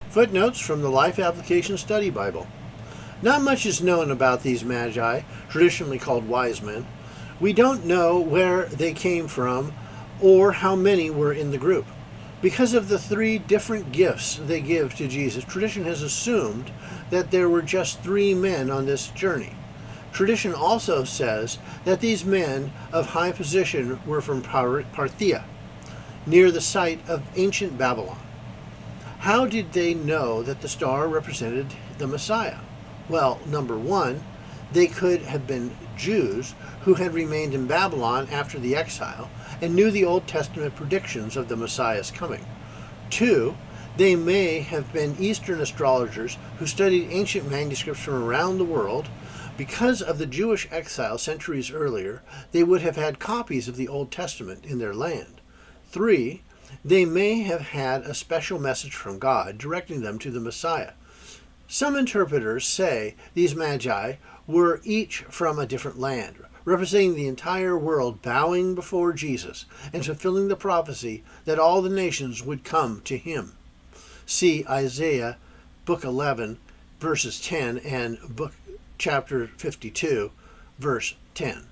Footnotes from the Life Application Study Bible. Not much is known about these Magi, traditionally called wise men. We don't know where they came from or how many were in the group. Because of the three different gifts they give to Jesus, tradition has assumed that there were just three men on this journey. Tradition also says that these men of high position were from Parthia, near the site of ancient Babylon. How did they know that the star represented the Messiah? Well, number one, they could have been Jews who had remained in Babylon after the exile and knew the Old Testament predictions of the Messiah's coming. Two, they may have been Eastern astrologers who studied ancient manuscripts from around the world. Because of the Jewish exile centuries earlier, they would have had copies of the Old Testament in their land. Three, they may have had a special message from God directing them to the Messiah. Some interpreters say these Magi were each from a different land, representing the entire world bowing before Jesus and fulfilling the prophecy that all the nations would come to him. See Isaiah book 11, verses 10 and book chapter 52, verse 10.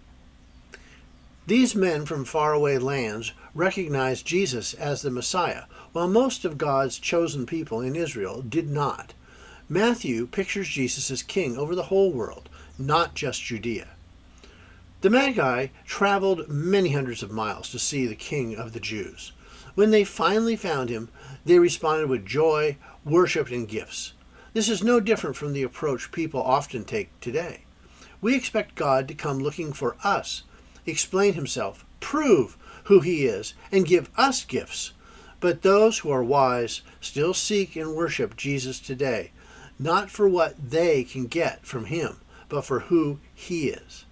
These men from faraway lands recognized Jesus as the Messiah, while most of God's chosen people in Israel did not. Matthew pictures Jesus as king over the whole world, not just Judea. The Magi traveled many hundreds of miles to see the King of the Jews. When they finally found him, they responded with joy, worship, and gifts. This is no different from the approach people often take today. We expect God to come looking for us, explain himself, prove who he is, and give us gifts. But those who are wise still seek and worship Jesus today, not for what they can get from him, but for who he is.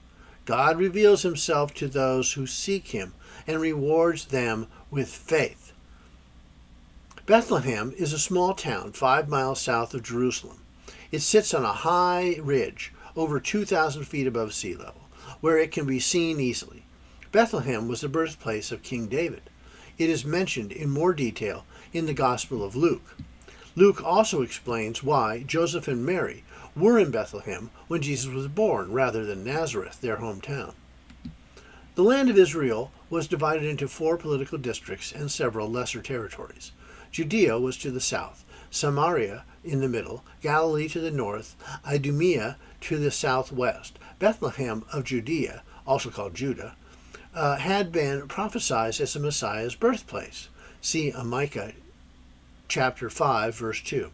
God reveals himself to those who seek him and rewards them with faith. Bethlehem is a small town 5 miles south of Jerusalem. It sits on a high ridge over 2,000 feet above sea level, where it can be seen easily. Bethlehem was the birthplace of King David. It is mentioned in more detail in the Gospel of Luke. Luke also explains why Joseph and Mary were in Bethlehem when Jesus was born, rather than Nazareth, their hometown. The land of Israel was divided into 4 political districts and several lesser territories. Judea was to the south, Samaria in the middle, Galilee to the north, Idumea to the southwest. Bethlehem of Judea, also called Judah, had been prophesied as the Messiah's birthplace. See Micah chapter 5, verse 2.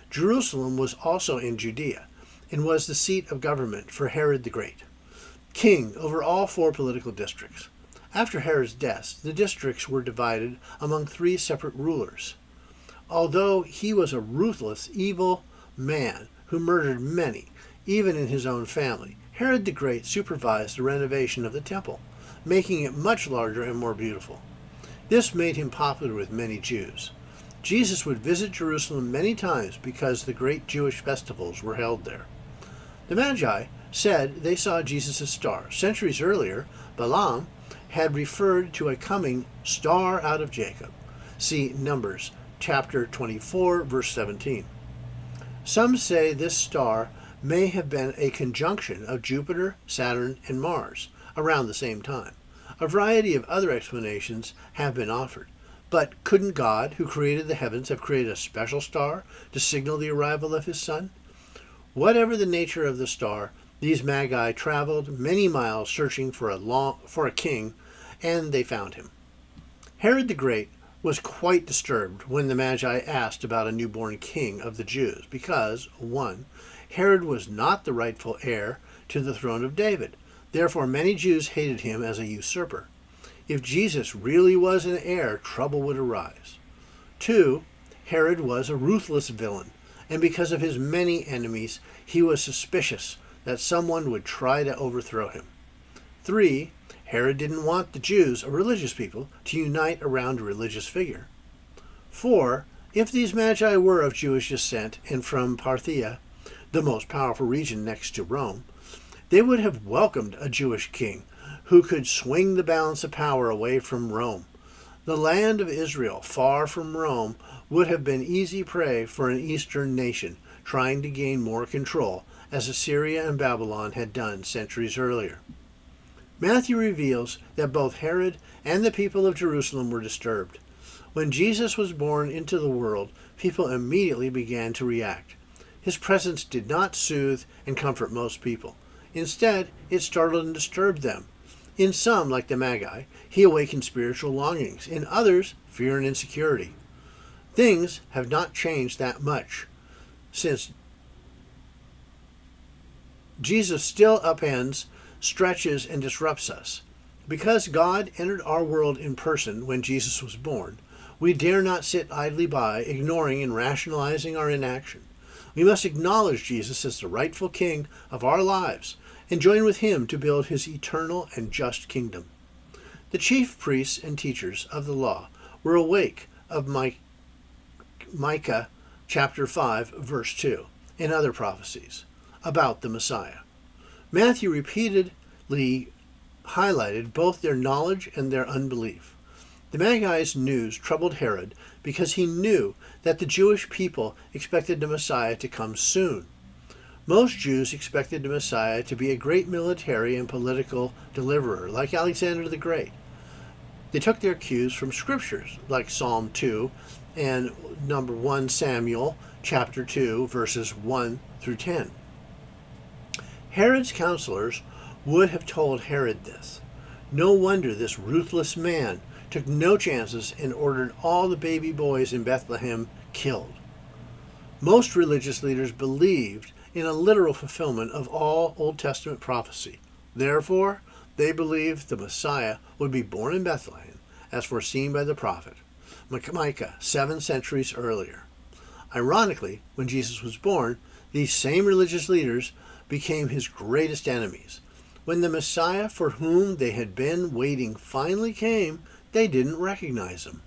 Jerusalem was also in Judea and was the seat of government for Herod the Great, king over all 4 political districts. After Herod's death, the districts were divided among 3 separate rulers. Although he was a ruthless, evil man who murdered many, even in his own family, Herod the Great supervised the renovation of the temple, making it much larger and more beautiful. This made him popular with many Jews. Jesus would visit Jerusalem many times because the great Jewish festivals were held there. The Magi said they saw Jesus' star. Centuries earlier, Balaam had referred to a coming star out of Jacob. See Numbers chapter 24, verse 17. Some say this star may have been a conjunction of Jupiter, Saturn, and Mars around the same time. A variety of other explanations have been offered. But couldn't God, who created the heavens, have created a special star to signal the arrival of his Son? Whatever the nature of the star, these Magi traveled many miles searching for a king, and they found him. Herod the Great was quite disturbed when the Magi asked about a newborn king of the Jews, because, 1, Herod was not the rightful heir to the throne of David. Therefore, many Jews hated him as a usurper. If Jesus really was an heir, trouble would arise. 2, Herod was a ruthless villain, and because of his many enemies, he was suspicious that someone would try to overthrow him. 3, Herod didn't want the Jews, a religious people, to unite around a religious figure. 4, if these Magi were of Jewish descent and from Parthia, the most powerful region next to Rome, they would have welcomed a Jewish king who could swing the balance of power away from Rome. The land of Israel, far from Rome, would have been easy prey for an eastern nation trying to gain more control, as Assyria and Babylon had done centuries earlier. Matthew reveals that both Herod and the people of Jerusalem were disturbed. When Jesus was born into the world, people immediately began to react. His presence did not soothe and comfort most people. Instead, it startled and disturbed them. In some, like the Magi, he awakened spiritual longings. In others, fear and insecurity. Things have not changed that much since Jesus still upends, stretches, and disrupts us. Because God entered our world in person when Jesus was born, we dare not sit idly by, ignoring and rationalizing our inaction. We must acknowledge Jesus as the rightful King of our lives and join with him to build his eternal and just kingdom. The chief priests and teachers of the law were awake of Micah chapter 5, verse 2, and other prophecies about the Messiah. Matthew repeatedly highlighted both their knowledge and their unbelief. The Magi's news troubled Herod because he knew that the Jewish people expected the Messiah to come soon. Most Jews expected the Messiah to be a great military and political deliverer, like Alexander the Great. They took their cues from scriptures, like Psalm 2 and number 1 Samuel chapter 2, verses 1 through 10. Herod's counselors would have told Herod this. No wonder this ruthless man took no chances and ordered all the baby boys in Bethlehem killed. Most religious leaders believed in a literal fulfillment of all Old Testament prophecy. Therefore, they believed the Messiah would be born in Bethlehem, as foreseen by the prophet Micah 7 centuries earlier. Ironically, when Jesus was born, these same religious leaders became his greatest enemies. When the Messiah for whom they had been waiting finally came, they didn't recognize him.